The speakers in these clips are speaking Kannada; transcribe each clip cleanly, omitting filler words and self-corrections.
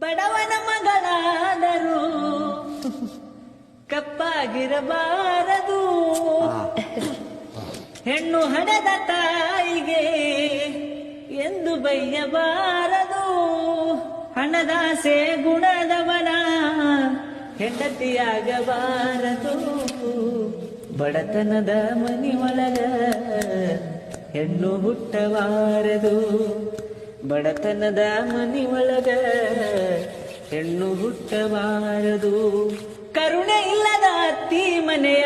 ಬಡವನ ಮಗಳಾದರೂ ಕಪ್ಪಾಗಿರಬಾರದು. ಹೆಣ್ಣು ಹಡೆದ ತಾಯಿಗೆ ಎಂದು ಬೈಯಬಾರದು. ಹಣದಾಸೆ ಗುಣದವನ ಹೆಂಡತಿಯಾಗಬಾರದು. ಬಡತನದ ಮನಿ ಒಳಗ ಹೆಣ್ಣು ಹುಟ್ಟಬಾರದು. ಬಡತನದ ಮನಿ ಒಳಗ ಹೆಣ್ಣು ಹುಟ್ಟಬಾರದು. ಕರುಣೆ ಇಲ್ಲದ ಅತ್ತಿ ಮನೆಯ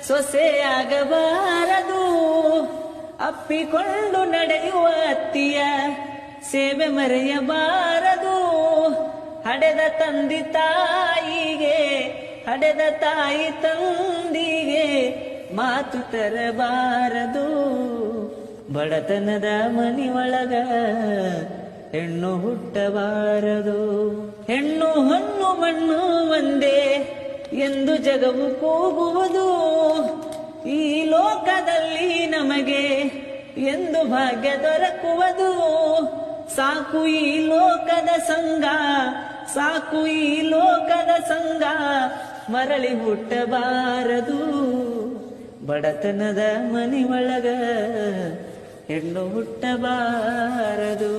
ಸೊಸೆಯಾಗಬಾರದು. ಅಪ್ಪಿಕೊಂಡು ನಡೆಯುವ ಅತ್ತಿಯ ಸೇವೆ ಮರೆಯಬಾರದು. ಹಡೆದ ತಂದಿ ತಾಯಿಗೆ ಹಡೆದ ತಾಯಿ ತಂದಿಗೆ ಮಾತು ತರಬಾರದು. ಬಡತನದ ಮನಿ ಒಳಗ ಹೆಣ್ಣು ಹುಟ್ಟಬಾರದು. ಹೆಣ್ಣು ಹೊನ್ನು ಮಣ್ಣು ಒಂದೇ ಎಂದು ಜಗವು ಕೂಗುವುದು. ಈ ಲೋಕದಲ್ಲಿ ನಮಗೆ ಎಂದು ಭಾಗ್ಯ ದೊರಕುವುದು. ಸಾಕು ಈ ಲೋಕದ ಸಂಗ, ಸಾಕು ಈ ಲೋಕದ ಸಂಗ, ಮರಳಿ ಹುಟ್ಟಬಾರದು. ಬಡತನದ ಮನಿ ಒಳಗ ಹೆಣ್ಣು ಹುಟ್ಟಬಾರದು.